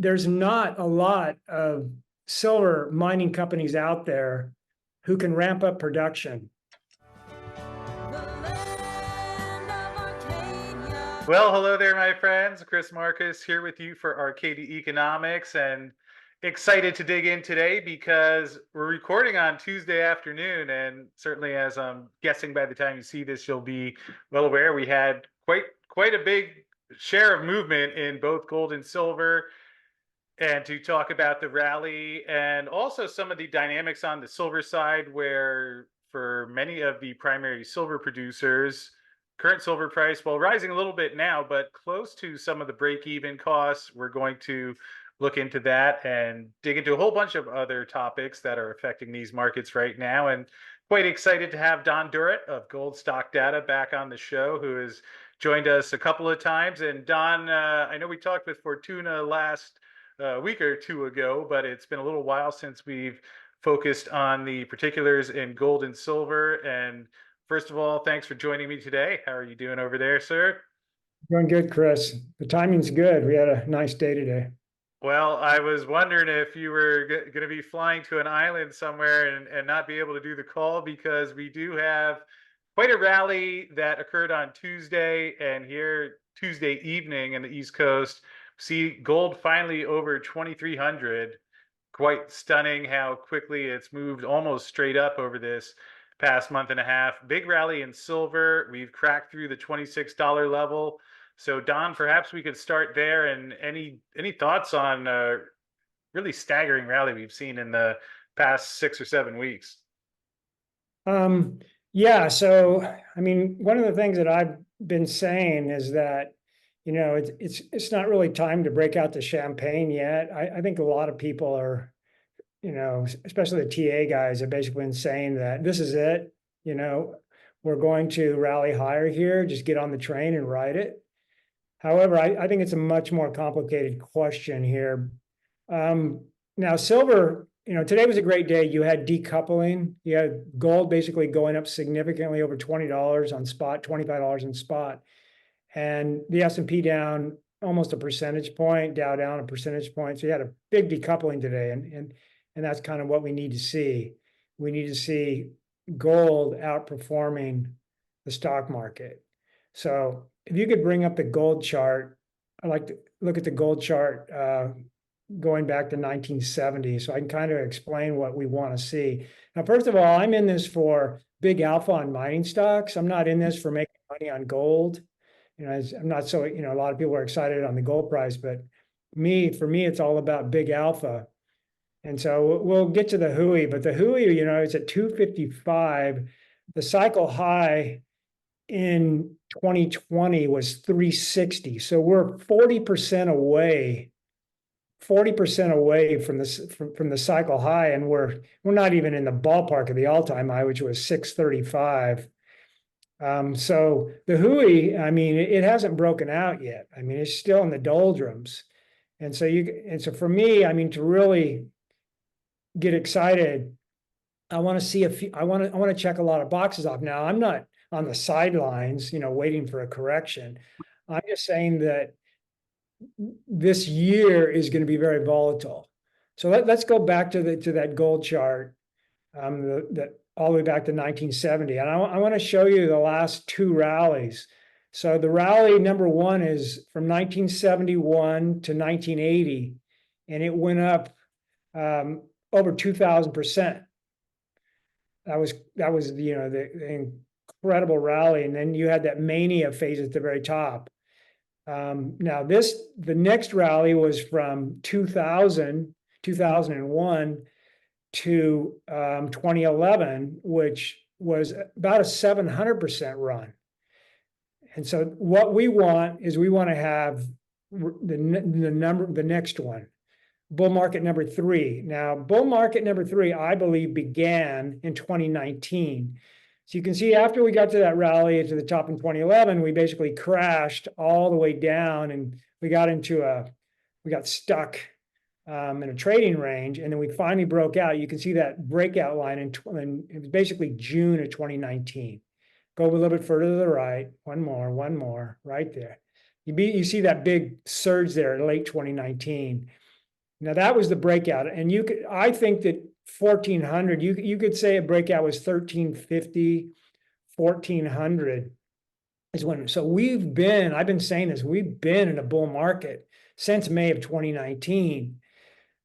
there's not a lot of silver mining companies out there who can ramp up production. Well, hello there, my friends. Chris Marcus here with you for Arcadia Economics, and excited to dig in today because we're recording on Tuesday afternoon, and certainly, as I'm guessing by the time you see this, you'll be well aware we had quite a big share of movement in both gold and silver. And to talk about the rally and also some of the dynamics on the silver side, where for many of the primary silver producers, current silver price, well, rising a little bit now, but close to some of the break even costs. We're going to look into that and dig into a whole bunch of other topics that are affecting these markets right now. And quite excited to have Don Durrett of Gold Stock Data back on the show, who has joined us a couple of times. And Don, I know we talked with Fortuna last a week or two ago, but it's been a little while since we've focused on the particulars in gold and silver. And first of all, thanks for joining me today. How are you doing over there, sir? Doing good, Chris. The timing's good. We had a nice day today. Well, I was wondering if you were going to be flying to an island somewhere and not be able to do the call, because we do have quite a rally that occurred on Tuesday, and here Tuesday evening in the East Coast, see gold finally over 2,300. Quite stunning how quickly it's moved almost straight up over this past month and a half. Big rally in silver. We've cracked through the $26 level. So Don, perhaps we could start there. And any thoughts on really staggering rally we've seen in the past 6 or 7 weeks? Yeah, so I mean, one of the things that I've been saying is that, it's not really time to break out the champagne yet. I think a lot of people are, especially the TA guys, are basically saying that this is it. We're going to rally higher here, just get on the train and ride it. However, I think it's a much more complicated question here. Now, silver, today was a great day. You had decoupling. You had gold basically going up significantly over $20 on spot, $25 on spot, and the S&P down almost a percentage point, Dow down a percentage point. So you had a big decoupling today, and that's kind of what we need to see. We need to see gold outperforming the stock market. So if you could bring up the gold chart, I'd like to look at the gold chart going back to 1970, so I can kind of explain what we want to see. Now, first of all, I'm in this for big alpha on mining stocks. I'm not in this for making money on gold. I'm not so, a lot of people are excited on the gold price, but for me, it's all about big alpha. And so we'll get to the Hui, but the Hui, it's at 255. The cycle high in 2020 was 360. So we're 40% away from the cycle high, and we're not even in the ballpark of the all-time high, which was 635. So the Hui, I mean, it hasn't broken out yet. I mean, it's still in the doldrums. And so for me, I mean, to really get excited, I want to see I want to check a lot of boxes off. Now, I'm not on the sidelines, waiting for a correction. I'm just saying that this year is going to be very volatile. So let's go back to that gold chart, that all the way back to 1970, and I want to show you the last two rallies. So the rally number one is from 1971 to 1980, and it went up over 2,000%. That was the incredible rally, and then you had that mania phase at the very top. Now the next rally was from 2001 to 2011, which was about a 700% run. And so what we want to have the next one, bull market number three. Now, bull market number three, I believe, began in 2019. So you can see after we got to that rally to the top in 2011, we basically crashed all the way down, and we got stuck in a trading range, and then we finally broke out. You can see that breakout line in it was basically June of 2019. Go a little bit further to the right, one more, right there. You see that big surge there in late 2019. Now that was the breakout, and I think that 1400, you could say a breakout was 1350, 1400 is when. So I've been saying this, we've been in a bull market since May of 2019.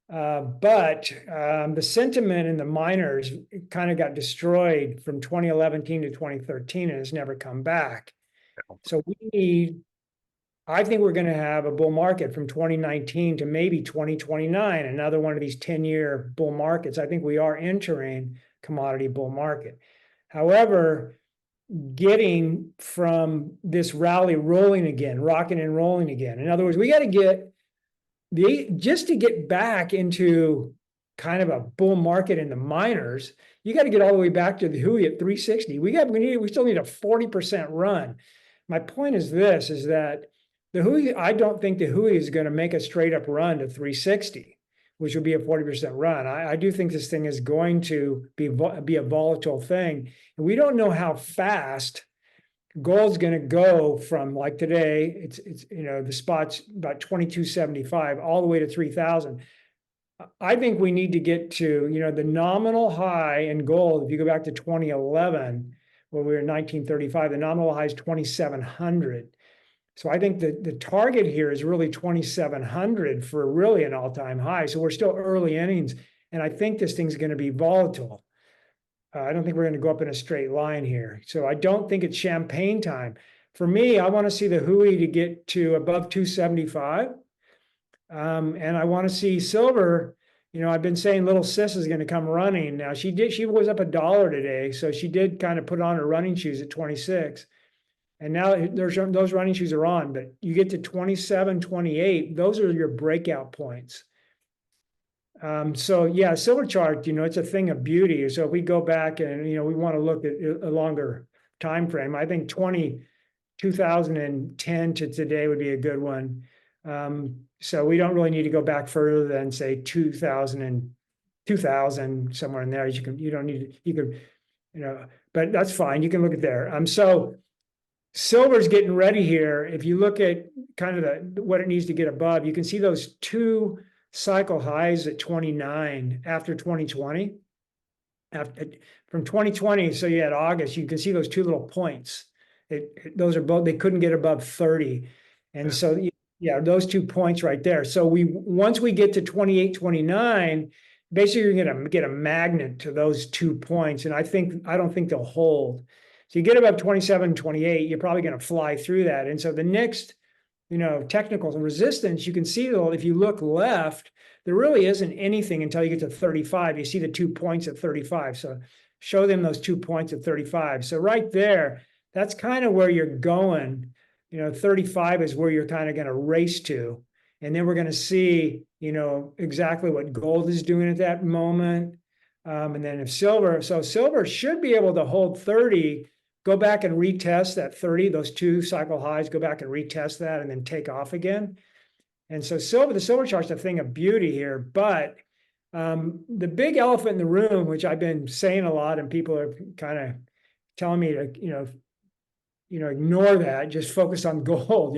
But the sentiment in the miners kind of got destroyed from 2011 to 2013 and has never come back. So I think we're going to have a bull market from 2019 to maybe 2029, another one of these 10-year bull markets. I think we are entering commodity bull market. However, getting from this rally rolling again, rocking and rolling again. In other words, we got to get just to get back into kind of a bull market in the miners, you got to get all the way back to the Hui at 360. We still need a 40% run. My point is this, is that the Hui, I don't think the Hui is going to make a straight up run to 360, which would be a 40% run. I do think this thing is going to be a volatile thing. And we don't know how fast gold's going to go from, like today, it's the spot's about 2275 all the way to 3000. I think we need to get to, the nominal high in gold. If you go back to 2011, when we were in 1935, the nominal high is 2700. So I think that the target here is really 2700 for really an all-time high. So we're still early innings, and I think this thing's going to be volatile. I don't think we're going to go up in a straight line here. So I don't think it's champagne time. For me, I want to see the Hui to get to above 275. And I want to see silver. I've been saying little sis is going to come running. Now she was up $1 today. So she did kind of put on her running shoes at 26. And now those running shoes are on, but you get to 27, 28, those are your breakout points. So yeah, silver chart, it's a thing of beauty. So if we go back and, we want to look at a longer time frame, I think 2010 to today would be a good one. So we don't really need to go back further than say 2000 somewhere in there. But that's fine. You can look at there. So silver's getting ready here. If you look at kind of what it needs to get above, you can see those two cycle highs at 29 after 2020. From 2020, so you had August, you can see those two little points. Those are both, they couldn't get above 30. And so, yeah, those 2 points right there. So once we get to 28, 29, basically you're going to get a magnet to those 2 points. And I don't think they'll hold. So you get above 27, 28, you're probably going to fly through that. And so the next, technical resistance, you can see though, if you look left, there really isn't anything until you get to 35. You see the 2 points at 35. So show them those 2 points at 35. So right there, that's kind of where you're going. 35 is where you're kind of going to race to. And then we're going to see, exactly what gold is doing at that moment. And then if silver should be able to hold 30, go back and retest that 30, those 2 cycle highs, go back and retest that and then take off again. And so the silver chart's a thing of beauty here. But the big elephant in the room, which I've been saying a lot and people are kind of telling me to, ignore that, just focus on gold,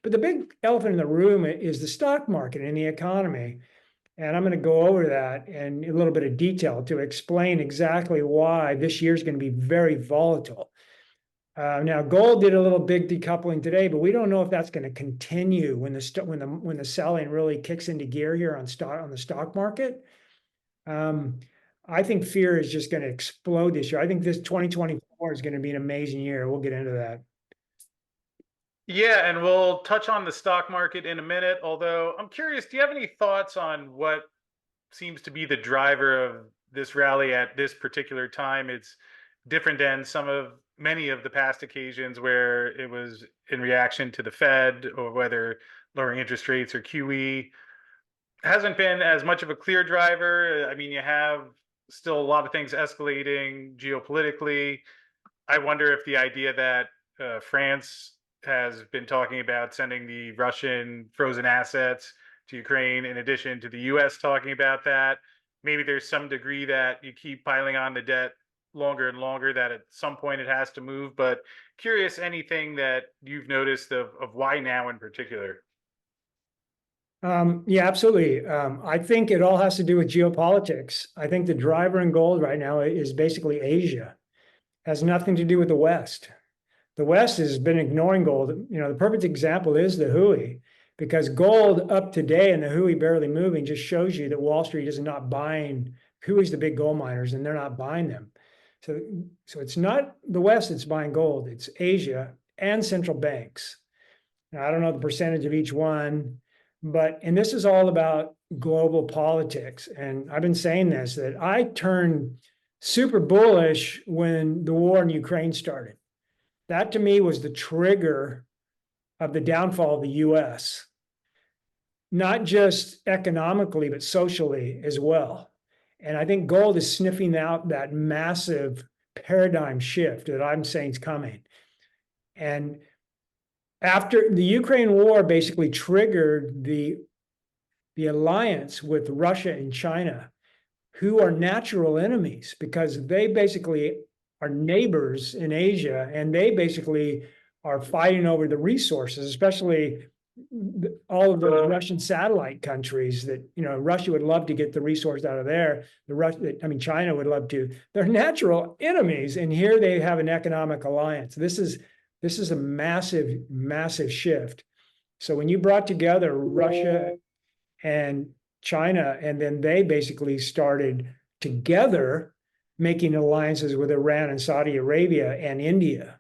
But the big elephant in the room is the stock market and the economy. And I'm going to go over that in a little bit of detail to explain exactly why this year is going to be very volatile. Now, gold did a little big decoupling today, but we don't know if that's going to continue when the selling really kicks into gear here on the stock market. I think fear is just going to explode this year. I think this 2024 is going to be an amazing year. We'll get into that. Yeah, and we'll touch on the stock market in a minute. Although I'm curious, do you have any thoughts on what seems to be the driver of this rally at this particular time? It's different than many of the past occasions where it was in reaction to the Fed or whether lowering interest rates or QE. Hasn't been as much of a clear driver. I mean, you have still a lot of things escalating geopolitically. I wonder if the idea that France has been talking about sending the Russian frozen assets to Ukraine, in addition to the US talking about that, maybe there's some degree that you keep piling on the debt longer and longer, that at some point it has to move. But curious, anything that you've noticed of why now in particular? Yeah, absolutely. I think it all has to do with geopolitics. I think the driver in gold right now is basically Asia. Has nothing to do with the West. The West has been ignoring gold. You know, the perfect example is the Hui, because gold up today and the Hui barely moving just shows you that Wall Street is not buying. Hui's the big gold miners, and they're not buying them. So, so it's not the West that's buying gold. It's Asia and central banks. Now, I don't know the percentage of each one, but and this is all about global politics. And I've been saying this that I turned super bullish when the war in Ukraine started. That to me was the trigger of the downfall of the US, not just economically, but socially as well. And I think gold is sniffing out that massive paradigm shift that I'm saying is coming. And after the Ukraine war basically triggered the alliance with Russia and China, who are natural enemies because they basically are neighbors in Asia and they basically are fighting over the resources, especially all of those Russian satellite countries that, you know, Russia would love to get the resource out of there. China would love to. They're natural enemies. And here they have an economic alliance. This is a massive, massive shift. So when you brought together Russia and China, and then they basically started together making alliances with Iran and Saudi Arabia and India.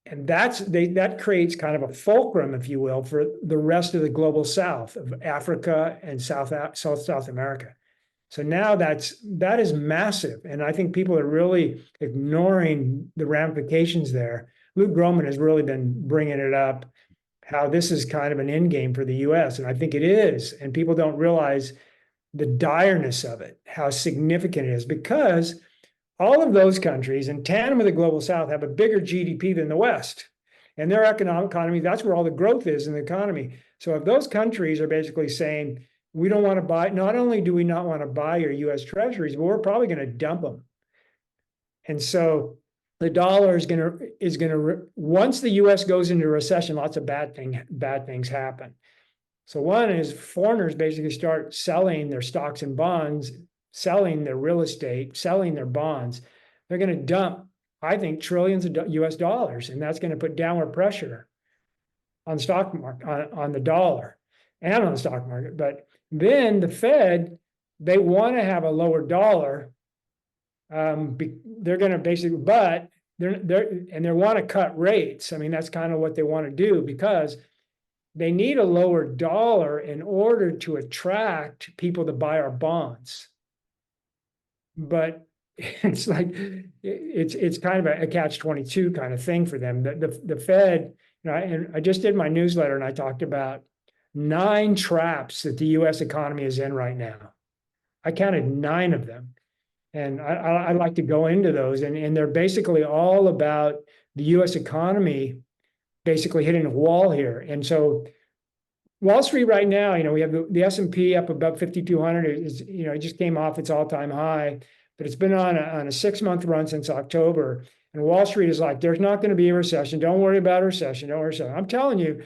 And that creates kind of a fulcrum, if you will, for the rest of the global South of Africa and South America. So now that is massive. And I think people are really ignoring the ramifications there. Luke Gromen has really been bringing it up, how this is kind of an end game for the US. And I think it is. And people don't realize the direness of it, how significant it is, because all of those countries in tandem with the global South have a bigger GDP than the West. And their economy, that's where all the growth is in the economy. So if those countries are basically saying, we don't want to buy, not only do we not want to buy your US treasuries, but we're probably going to dump them. And so the dollar is going to once the US goes into recession, lots of bad things happen. So one is foreigners basically start selling their stocks and bonds, selling their real estate, selling their bonds. They're going to dump, I think, trillions of US dollars, and that's going to put downward pressure on the stock market, on the dollar and on the stock market. But then the Fed, they want to have a lower dollar. They're going to basically, but they want to cut rates. I mean, that's kind of what they want to do because they need a lower dollar in order to attract people to buy our bonds. But it's like it's kind of a catch-22 kind of thing for them. The Fed, you know, and I just did my newsletter and I talked about 9 traps that the US economy is in right now. I counted 9 of them. And I like to go into those, and they're basically all about the US economy basically hitting a wall here. And so Wall Street right now, you know, we have the S&P up above 5,200. Is, you know, it just came off its all-time high, but it's been on a 6-month run since October. And Wall Street is like, there's not going to be a recession. Don't worry about a recession. Don't worry about it. I'm telling you,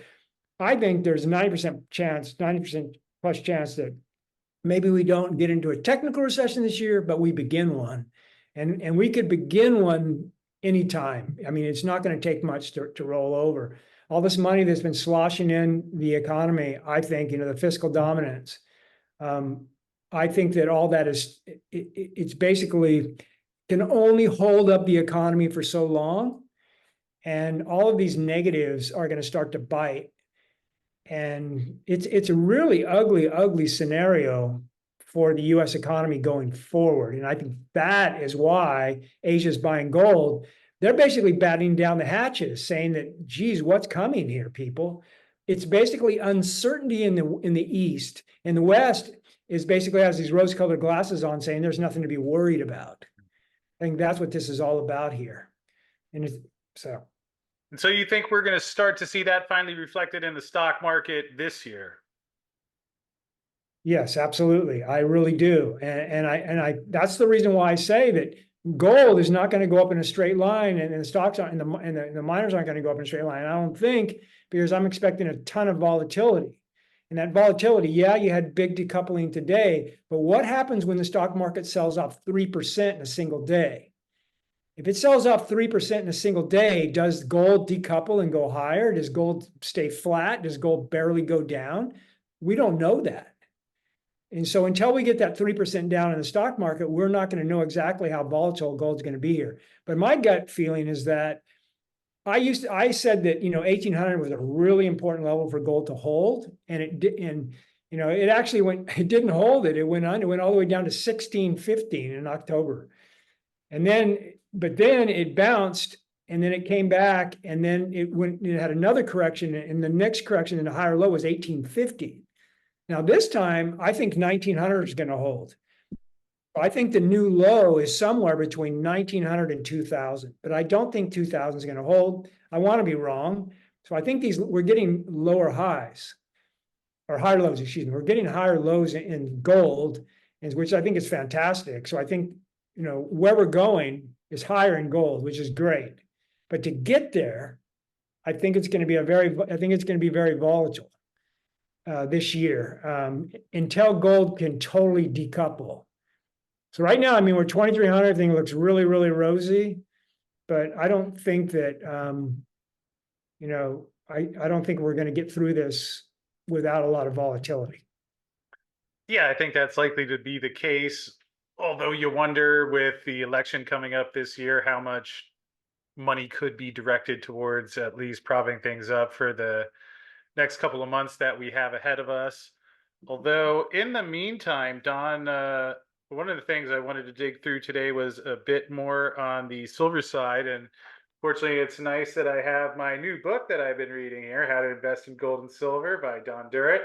I think there's a 90% plus chance that maybe we don't get into a technical recession this year, but we begin one. And we could begin one anytime. I mean, it's not going to take much to roll over. All this money that's been sloshing in the economy, I think, you know, the fiscal dominance. I think that all that is, it's basically can only hold up the economy for so long. And all of these negatives are going to start to bite. And it's a really ugly scenario for the US economy going forward. And I think that is why Asia's buying gold. They're basically batting down the hatches, saying that, geez, what's coming here, people? It's basically uncertainty in the East. And the West is basically has these rose-colored glasses on, saying there's nothing to be worried about. I think that's what this is all about here. And it's so. And so you think we're going to start to see that finally reflected in the stock market this year? Yes, absolutely. I really do. And I that's the reason why I say that gold is not going to go up in a straight line, and the stocks aren't, and the miners aren't going to go up in a straight line. I don't think, because I'm expecting a ton of volatility. And that volatility, yeah, you had big decoupling today, but what happens when the stock market sells off 3% in a single day? If it sells off 3% in a single day, does gold decouple and go higher? Does gold stay flat? Does gold barely go down? We don't know that. And so until we get that 3% down in the stock market, we're not going to know exactly how volatile gold's going to be here. But my gut feeling is that I said that, 1800 was a really important level for gold to hold. And it did, and it actually it didn't hold it. It went all the way down to 1615 in October. But then it bounced, and then it came back, and then it had another correction, and the next correction in the higher low was 1850. Now this time, I think 1900 is going to hold. I think the new low is somewhere between 1900 and 2000, but I don't think 2000 is going to hold. I want to be wrong. So I think we're getting lower highs or higher lows, excuse me. We're getting higher lows in gold, which I think is fantastic. So I think, where we're going is higher in gold, which is great. But to get there, I think it's going to be very volatile this year until gold can totally decouple. So right now, we're 2,300. Everything looks really, really rosy, but I don't think that, I don't think we're going to get through this without a lot of volatility. Yeah, I think that's likely to be the case. Although you wonder with the election coming up this year, how much money could be directed towards at least propping things up for the next couple of months that we have ahead of us. Although in the meantime, Don, one of the things I wanted to dig through today was a bit more on the silver side. And fortunately, it's nice that I have my new book that I've been reading here, How to Invest in Gold and Silver by Don Durrett,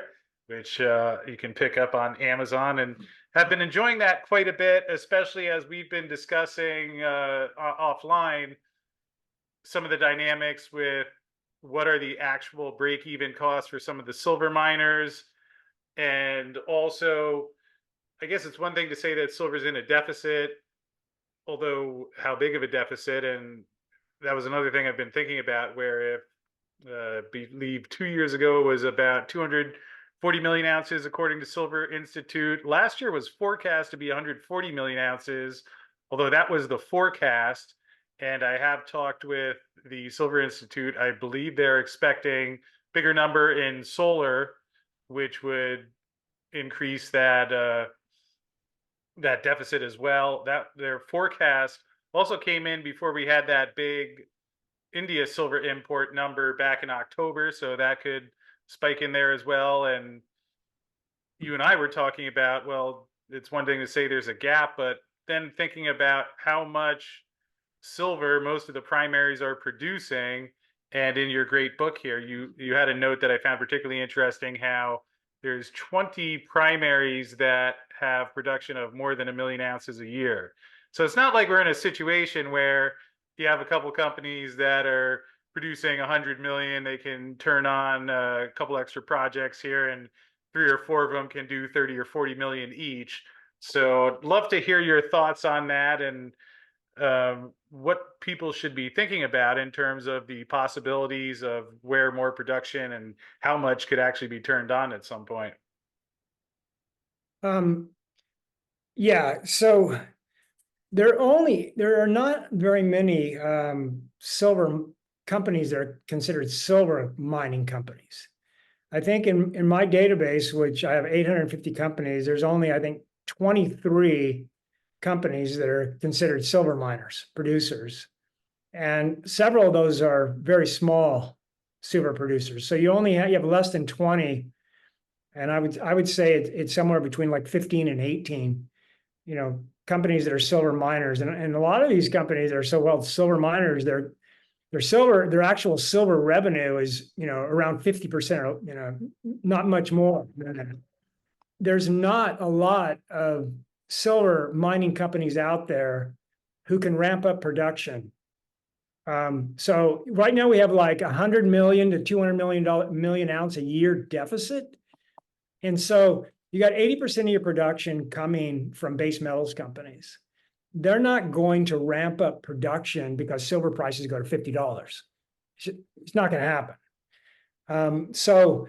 which you can pick up on Amazon, and have been enjoying that quite a bit, especially as we've been discussing offline some of the dynamics with what are the actual break-even costs for some of the silver miners. And also, I guess it's one thing to say that silver's in a deficit, although how big of a deficit? And that was another thing I've been thinking about, where if I believe 2 years ago it was about 240 million ounces according to Silver Institute. Last year was forecast to be 140 million ounces, although that was the forecast. And I have talked with the Silver Institute. I believe they're expecting bigger number in solar, which would increase that that deficit as well. That their forecast also came in before we had that big India silver import number back in October, so that could spike in there as well. And you and I were talking about, well, it's one thing to say there's a gap, but then thinking about how much silver most of the primaries are producing. And in your great book here, you had a note that I found particularly interesting, how there's 20 primaries that have production of more than 1 million ounces a year. So it's not like we're in a situation where you have a couple companies that are producing 100 million, they can turn on a couple extra projects here, and 3 or 4 of them can do 30 or 40 million each. So I'd love to hear your thoughts on that, and what people should be thinking about in terms of the possibilities of where more production and how much could actually be turned on at some point. Yeah, so there are not very many silver companies that are considered silver mining companies. I think in my database, which I have 850 companies, there's only, I think, 23 companies that are considered silver miners, producers. And several of those are very small silver producers. So you have less than 20. And I would say it's somewhere between like 15 and 18, companies that are silver miners. And a lot of these companies are silver miners, their actual silver revenue is, around 50%, not much more. There's not a lot of silver mining companies out there who can ramp up production. So right now we have like 100 million to 200 million ounce a year deficit. And so you got 80% of your production coming from base metals companies. They're not going to ramp up production because silver prices go to $50. It's not going to happen. So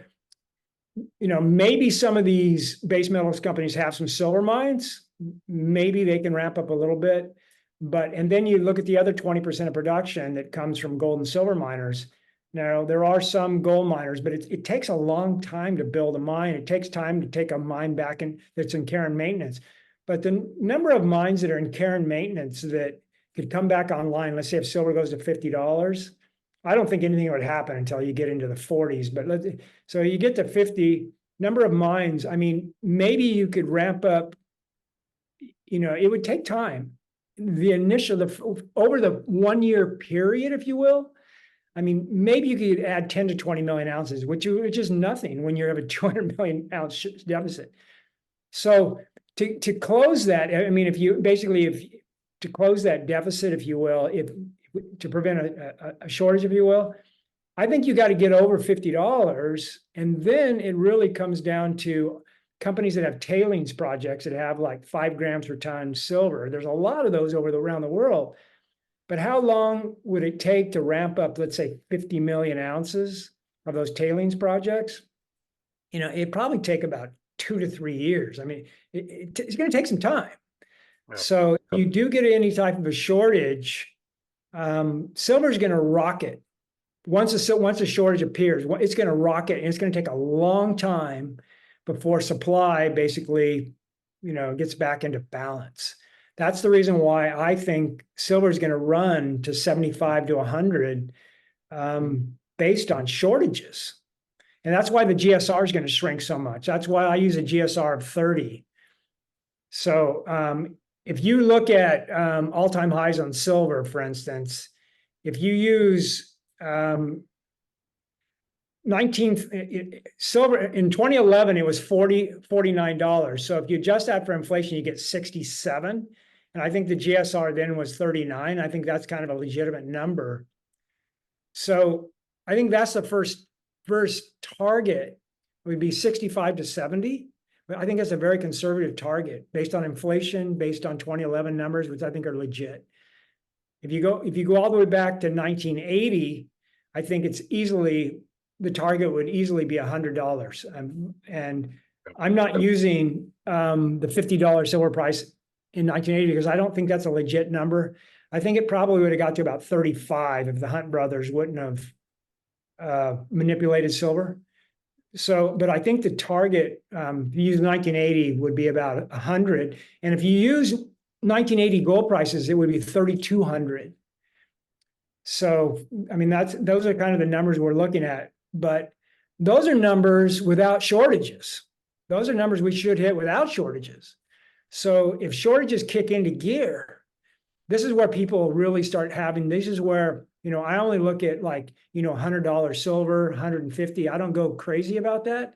maybe some of these base metals companies have some silver mines. Maybe they can ramp up a little bit. And then you look at the other 20% of production that comes from gold and silver miners. Now, there are some gold miners, but it takes a long time to build a mine. It takes time to take a mine back that's in care and maintenance. But the number of mines that are in care and maintenance that could come back online, let's say if silver goes to $50, I don't think anything would happen until you get into the 40s. So you get to 50 number of mines. I mean, maybe you could ramp up, it would take time. Over the 1 year period, if you will, I mean, maybe you could add 10 to 20 million ounces, which is nothing when you have a 200 million ounce deficit. So to close that, I mean, to close that deficit, if you will, to prevent a shortage, if you will, I think you got to get over $50. And then it really comes down to companies that have tailings projects that have like 5 grams per ton silver. There's a lot of those around the world. But how long would it take to ramp up, let's say, 50 million ounces of those tailings projects? It'd probably take about 2 to 3 years. I mean, it's going to take some time. Yeah. So if you do get any type of a shortage, silver is going to rocket. Once a shortage appears, it's going to rocket, and it's going to take a long time before supply basically, gets back into balance. That's the reason why I think silver is going to run to 75 to 100 based on shortages. And that's why the GSR is going to shrink so much. That's why I use a GSR of 30. So if you look at all-time highs on silver, for instance, if you use silver in 2011, it was $49. So if you adjust that for inflation, you get 67. And I think the GSR then was 39. I think that's kind of a legitimate number. So I think that's the first target would be 65 to 70. But I think that's a very conservative target based on inflation, based on 2011 numbers, which I think are legit. If you go all the way back to 1980, I think the target would easily be $100. And I'm not using the $50 silver price in 1980 because I don't think that's a legit number. I think it probably would have got to about 35 if the Hunt brothers wouldn't have manipulated silver. So, but I think the target, if you use 1980, would be about 100. And if you use 1980 gold prices, it would be 3,200. So, I mean, those are kind of the numbers we're looking at. But those are numbers without shortages. Those are numbers we should hit without shortages. So if shortages kick into gear, this is where people really start having, this is where, I only look at like, $100 silver, 150. I don't go crazy about that.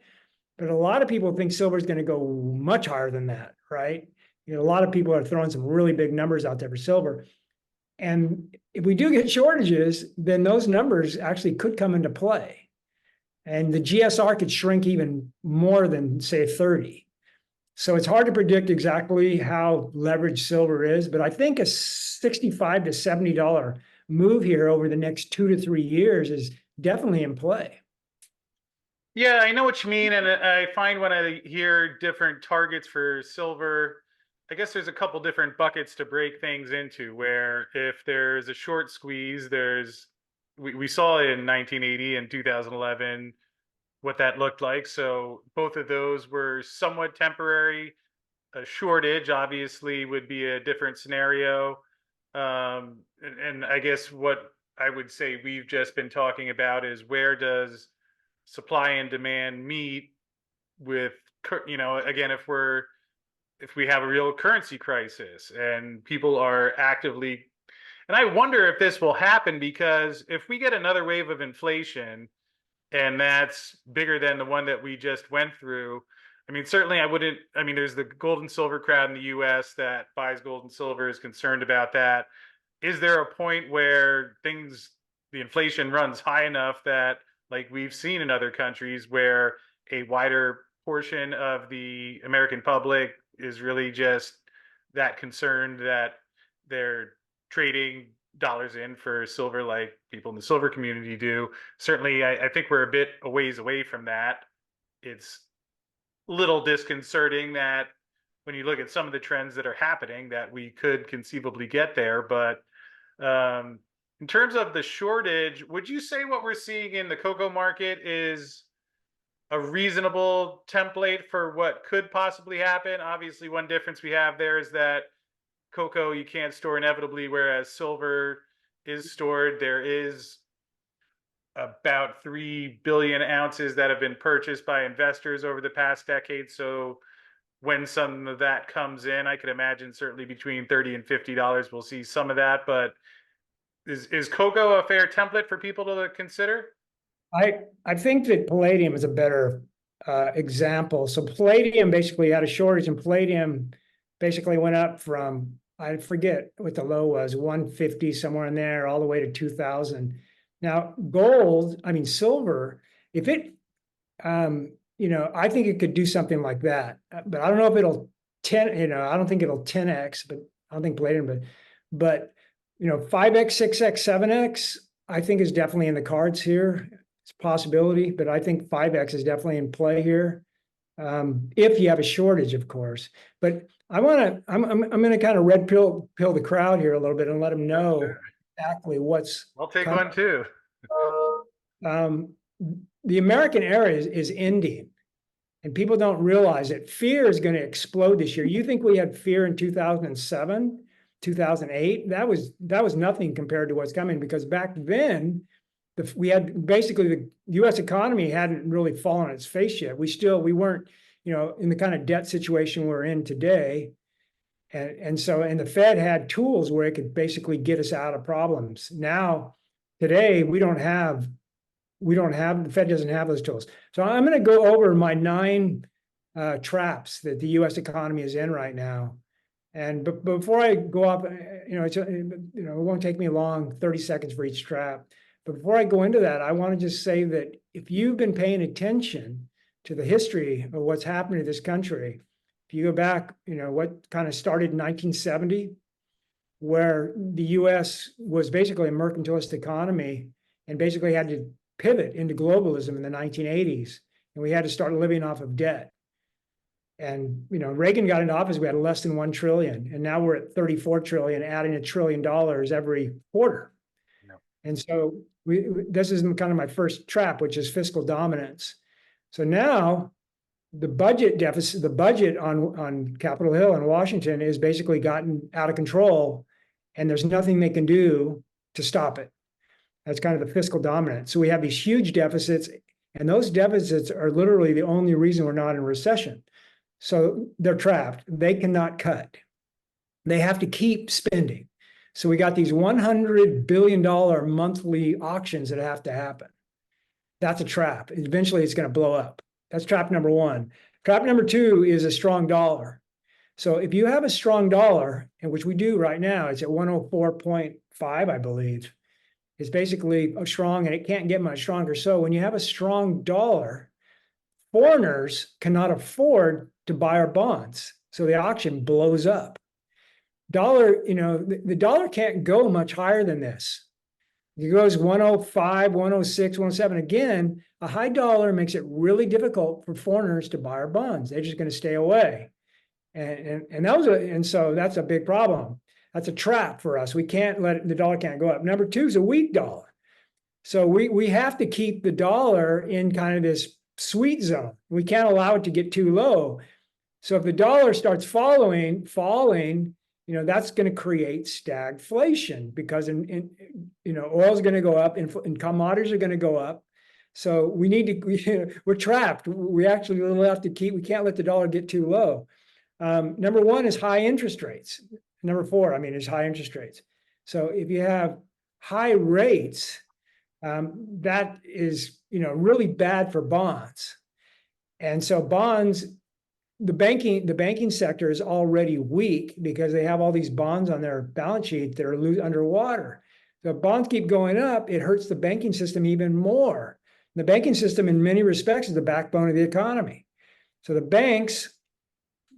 But a lot of people think silver is going to go much higher than that, right? A lot of people are throwing some really big numbers out there for silver. And if we do get shortages, then those numbers actually could come into play. And the GSR could shrink even more than, say, 30. So it's hard to predict exactly how leveraged silver is, but I think a $65 to $70 move here over the next 2 to 3 years is definitely in play. Yeah, I know what you mean. And I find when I hear different targets for silver, I guess there's a couple different buckets to break things into, where if there's a short squeeze, we saw in 1980 and 2011 what that looked like. So both of those were somewhat temporary. A shortage obviously would be a different scenario. And I guess what I would say we've just been talking about is, where does supply and demand meet with, again, if we have a real currency crisis and people are actively, and I wonder if this will happen, because if we get another wave of inflation and that's bigger than the one that we just went through, I mean, certainly there's the gold and silver crowd in the US that buys gold and silver, is concerned about that. Is there a point where the inflation runs high enough that, like we've seen in other countries, where a wider portion of the American public is really just that concerned that they're trading dollars in for silver, like people in the silver community do? Certainly, I think we're a bit a ways away from that. it's a little disconcerting that when you look at some of the trends that are happening, that we could conceivably get there. But in terms of the shortage, would you say what we're seeing in the cocoa market is a reasonable template for what could possibly happen? Obviously, one difference we have there is that cocoa you can't store inevitably, whereas silver is stored. There is about 3 billion ounces that have been purchased by investors over the past decade. So when some of that comes in, I could imagine certainly between $30 and $50, we'll see some of that. But is cocoa a fair template for people to consider? I think that palladium is a better example. So palladium basically had a shortage, and palladium basically went up from, I forget what the low was, 150 somewhere in there, all the way to 2000. Now gold, I mean silver, if it, I think it could do something like that, but I don't know if it'll I don't think it'll 10x, but I don't think palladium, but 5x, 6x, 7x, I think is definitely in the cards here. It's a possibility, but I think 5x is definitely in play here. If you have a shortage, of course. But I'm going to kind of red pill the crowd here a little bit and let them know exactly what's I'll take coming. one too. The American era is ending, and people don't realize it. Fear is going to explode this year. You think we had fear in 2007, 2008? That was nothing compared to what's coming, because back then we had basically the U.S. economy hadn't really fallen on its face yet. We weren't, in the kind of debt situation we're in today. And the Fed had tools where it could basically get us out of problems. Now, today, the Fed doesn't have those tools. So I'm going to go over my 9 traps that the U.S. economy is in right now. And before I go up, it won't take me long, 30 seconds for each trap. But before I go into that, I want to just say that if you've been paying attention to the history of what's happening to this country, if you go back, what kind of started in 1970, where the U.S. was basically a mercantilist economy and basically had to pivot into globalism in the 1980s, and we had to start living off of debt. And Reagan got into office, we had less than 1 trillion, and now we're at 34 trillion, adding $1 trillion every quarter. No. And so this is kind of my first trap, which is fiscal dominance. So now the budget deficit, the budget on Capitol Hill in Washington is basically gotten out of control, and there's nothing they can do to stop it. That's kind of the fiscal dominance. So we have these huge deficits, and those deficits are literally the only reason we're not in recession. So they're trapped. They cannot cut. They have to keep spending. So we got these $100 billion monthly auctions that have to happen. That's a trap. Eventually, it's going to blow up. That's trap number 1. Trap number 2 is a strong dollar. So if you have a strong dollar, and which we do right now, it's at 104.5, I believe. It's basically strong, and it can't get much stronger. So when you have a strong dollar, foreigners cannot afford to buy our bonds. So the auction blows up. Dollar, the dollar can't go much higher than this. It goes 105, 106, 107. Again, a high dollar makes it really difficult for foreigners to buy our bonds. They're just going to stay away. And so that's a big problem. That's a trap for us. We can't let the dollar can't go up. Number 2 is a weak dollar. So we have to keep the dollar in kind of this sweet zone. We can't allow it to get too low. So if the dollar starts falling, that's going to create stagflation, because oil is going to go up and commodities are going to go up. So we're trapped. We actually will have to we can't let the dollar get too low. Number 1 is high interest rates. Number 4, is high interest rates. So if you have high rates, that is, really bad for bonds. And so bonds, the banking sector is already weak because they have all these bonds on their balance sheet that are underwater. So if bonds keep going up, it hurts the banking system even more. The banking system, in many respects, is the backbone of the economy. So the banks,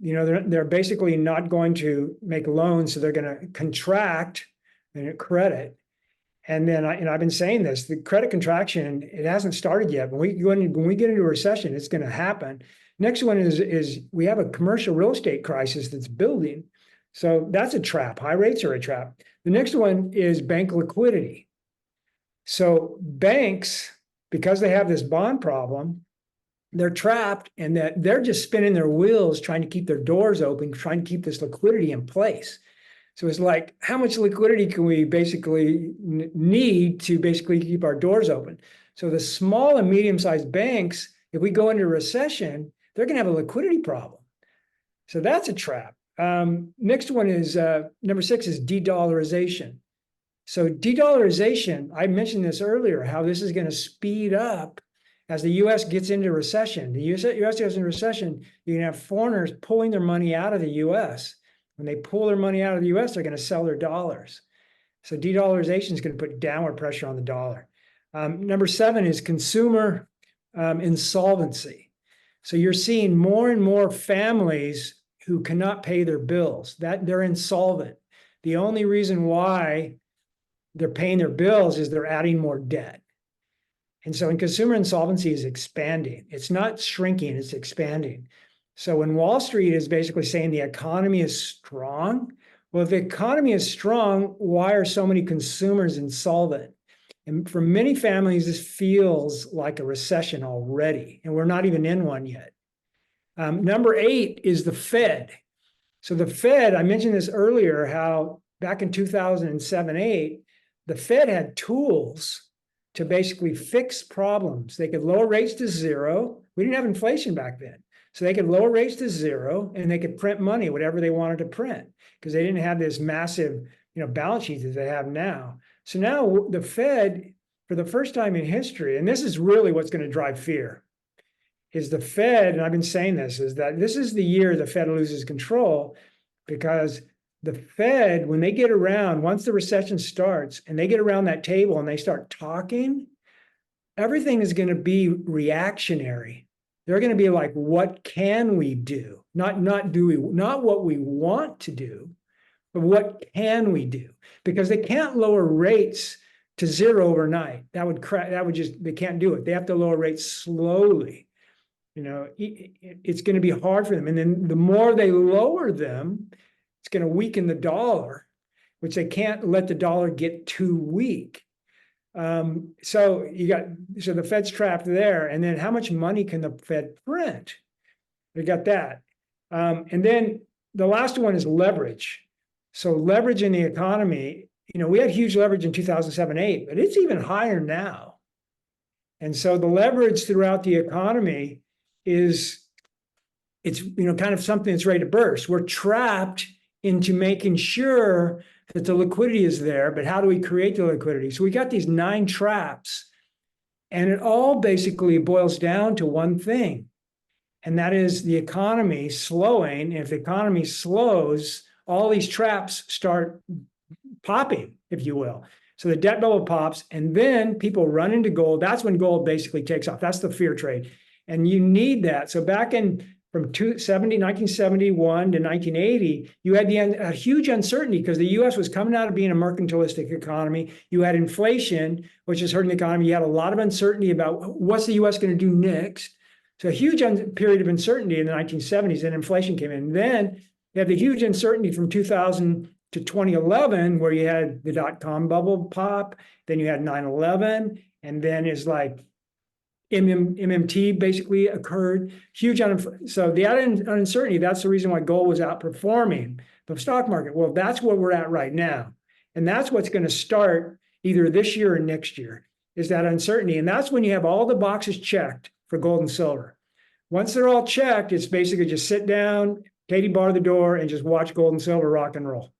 they're basically not going to make loans, so they're going to contract credit. And then I've been saying this, the credit contraction, it hasn't started yet. When we get into a recession, it's going to happen. Next one is we have a commercial real estate crisis that's building. So that's a trap. High rates are a trap. The next one is bank liquidity. So banks, because they have this bond problem, they're trapped and that they're just spinning their wheels trying to keep their doors open, trying to keep this liquidity in place. So it's like, how much liquidity can we basically need to basically keep our doors open? So the small and medium-sized banks, if we go into recession, they're going to have a liquidity problem. So that's a trap. Next one is number 6 is de-dollarization. So de-dollarization, I mentioned this earlier, how this is going to speed up as the U.S. gets into recession. The U.S. gets into recession, you're going to have foreigners pulling their money out of the U.S. When they pull their money out of the U.S., they're going to sell their dollars. So de-dollarization is going to put downward pressure on the dollar. Number 7 is consumer insolvency. So you're seeing more and more families who cannot pay their bills, that they're insolvent. The only reason why they're paying their bills is they're adding more debt. And so in consumer insolvency is expanding. It's not shrinking, it's expanding. So when Wall Street is basically saying the economy is strong, well, if the economy is strong, why are so many consumers insolvent? And for many families, this feels like a recession already, and we're not even in one yet. Number 8 is the Fed. So the Fed, I mentioned this earlier, how back in 2007, 8, the Fed had tools to basically fix problems. They could lower rates to 0. We didn't have inflation back then. So they could lower rates to 0 and they could print money, whatever they wanted to print, because they didn't have this massive, balance sheet that they have now. So now the Fed, for the first time in history, and this is really what's going to drive fear, is the Fed, and I've been saying this, is that this is the year the Fed loses control, because the Fed, when they get around, once the recession starts and they get around that table and they start talking, everything is going to be reactionary. They're going to be like, what can we do? Not what we want to do, but what can we do? Because they can't lower rates to 0 overnight. They can't do it. They have to lower rates slowly. It's going to be hard for them. And then the more they lower them, it's going to weaken the dollar, which they can't let the dollar get too weak. So the Fed's trapped there. And then how much money can the Fed print? We got that. And then the last one is leverage. So leverage in the economy, we had huge leverage in 2007, 8, but it's even higher now. And so the leverage throughout the economy it's kind of something that's ready to burst. We're trapped into making sure that the liquidity is there, but how do we create the liquidity? So we got these 9 traps, and it all basically boils down to one thing, and that is the economy slowing. And if the economy slows, all these traps start popping, if you will. So the debt bubble pops, and then people run into gold. That's when gold basically takes off. That's the fear trade. And you need that. So back from 1971 to 1980, you had a huge uncertainty because the U.S. was coming out of being a mercantilistic economy. You had inflation, which is hurting the economy. You had a lot of uncertainty about what's the U.S. going to do next. So a huge period of uncertainty in the 1970s, and inflation came in. Then you had the huge uncertainty from 2000 to 2011, where you had the dot-com bubble pop. Then you had 9/11, and then it's like MMT basically occurred. So the uncertainty, that's the reason why gold was outperforming the stock market. Well, that's where we're at right now. And that's what's going to start either this year or next year, is that uncertainty. And that's when you have all the boxes checked for gold and silver. Once they're all checked, it's basically just sit down, Katie bar the door, and just watch gold and silver rock and roll.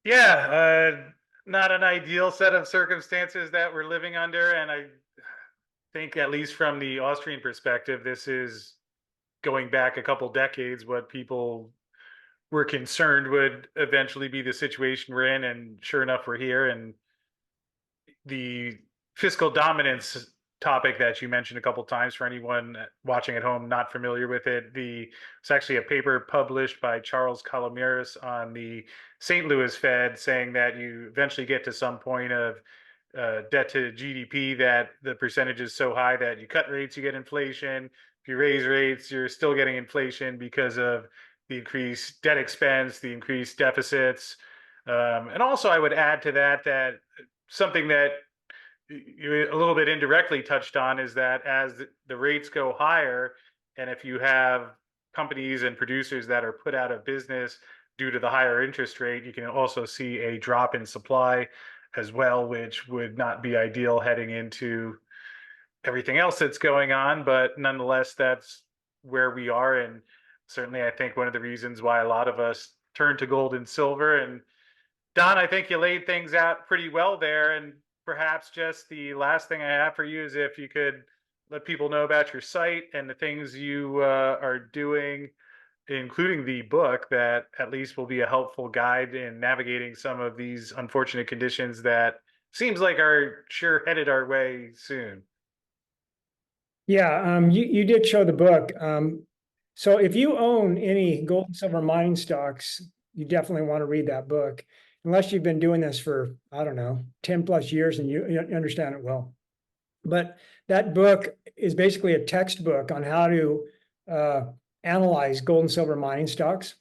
Yeah, not an ideal set of circumstances that we're living under. And I think, at least from the Austrian perspective, this is going back a couple decades, what people were concerned would eventually be the situation we're in. And sure enough, we're here. And the fiscal dominance topic that you mentioned a couple times for anyone watching at home not familiar with it. It's actually a paper published by Charles Calomiris on the St. Louis Fed saying that you eventually get to some point of debt to GDP that the percentage is so high that you cut rates, you get inflation. If you raise rates, you're still getting inflation because of the increased debt expense, the increased deficits. And also, I would add to that that something that you a little bit indirectly touched on is that as the rates go higher, and if you have companies and producers that are put out of business due to the higher interest rate, you can also see a drop in supply as well, which would not be ideal heading into everything else that's going on. But nonetheless, that's where we are. And certainly, I think one of the reasons why a lot of us turn to gold and silver. And Don, I think you laid things out pretty well there. And perhaps just the last thing I have for you is if you could let people know about your site and the things you are doing, including the book, that at least will be a helpful guide in navigating some of these unfortunate conditions that seems like are sure headed our way soon. Yeah, you did show the book. So if you own any gold and silver mining stocks, you definitely want to read that book, unless you've been doing this for, I don't know, 10 plus years and you understand it well. But that book is basically a textbook on how to analyze gold and silver mining stocks.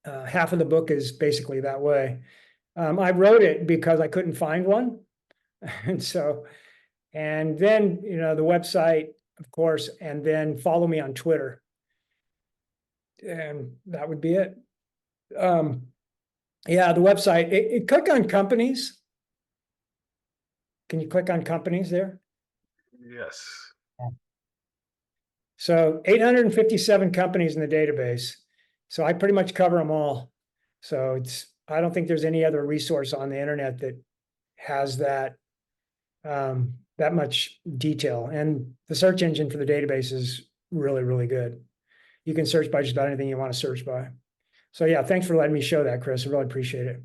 Half of the book is basically that way. I wrote it because I couldn't find one. And so, and then, the website, of course, and then follow me on Twitter. And that would be it. Yeah, the website, click on companies. Can you click on companies there? Yes. So 857 companies in the database. So I pretty much cover them all. So I don't think there's any other resource on the internet that has that much detail. And the search engine for the database is really, really good. You can search by just about anything you want to search by. So yeah, thanks for letting me show that, Chris. I really appreciate it.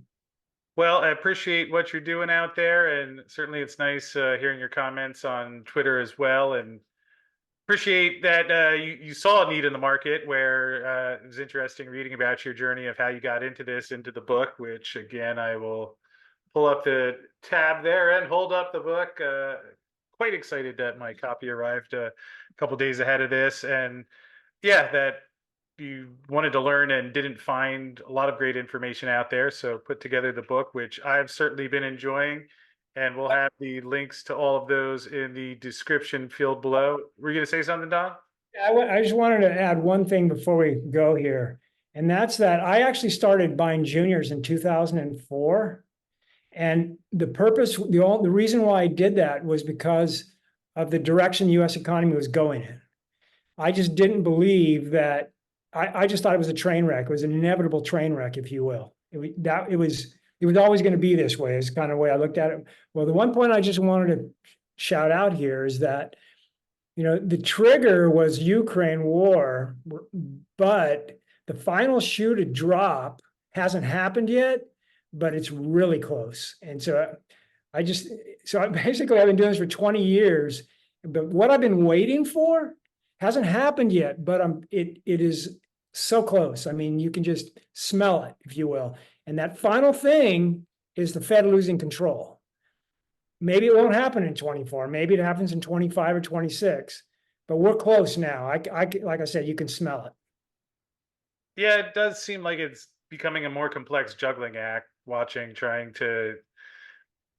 Well, I appreciate what you're doing out there, and certainly it's nice hearing your comments on Twitter as well. And appreciate that you saw a need in the market where it was interesting reading about your journey of how you got into this, into the book, which again, I will pull up the tab there and hold up the book. Quite excited that my copy arrived a couple days ahead of this. And yeah, that you wanted to learn and didn't find a lot of great information out there. So put together the book, which I've certainly been enjoying. And we'll have the links to all of those in the description field below. Were you going to say something, Don? I just wanted to add one thing before we go here. And that's that I actually started buying juniors in 2004. And the purpose, the reason why I did that was because of the direction the US economy was going in. I just didn't believe that. I just thought it was a train wreck. It was an inevitable train wreck, if you will. It was always going to be this way, is kind of the way I looked at it. Well, the one point I just wanted to shout out here is that, the trigger was Ukraine war, but the final shoe to drop hasn't happened yet, but it's really close. And so basically I've been doing this for 20 years, but what I've been waiting for hasn't happened yet, but it is so close. I mean, you can just smell it, if you will. And that final thing is the Fed losing control. Maybe it won't happen in 24. Maybe it happens in 25 or 26. But we're close now. Like I said, you can smell it. Yeah, it does seem like it's becoming a more complex juggling act, trying to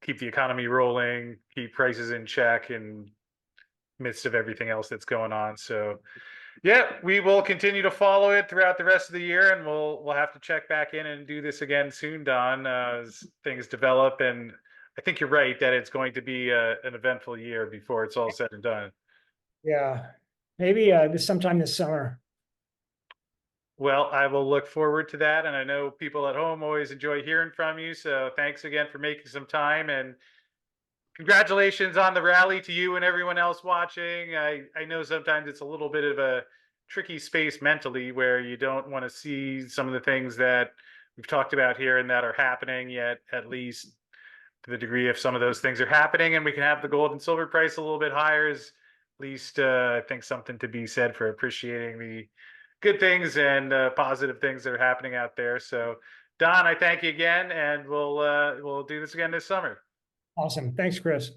keep the economy rolling, keep prices in check in midst of everything else that's going on. So yeah, we will continue to follow it throughout the rest of the year, and we'll have to check back in and do this again soon, Don, as things develop. And I think you're right that it's going to be an eventful year before it's all said and done. Yeah, maybe sometime this summer. Well, I will look forward to that, and I know people at home always enjoy hearing from you. So thanks again for making some time, and congratulations on the rally to you and everyone else watching. I know sometimes it's a little bit of a tricky space mentally where you don't want to see some of the things that we've talked about here and that are happening, yet at least to the degree if some of those things are happening and we can have the gold and silver price a little bit higher is at least I think something to be said for appreciating the good things and positive things that are happening out there. So Don, I thank you again, and we'll do this again this summer. Awesome. Thanks, Chris.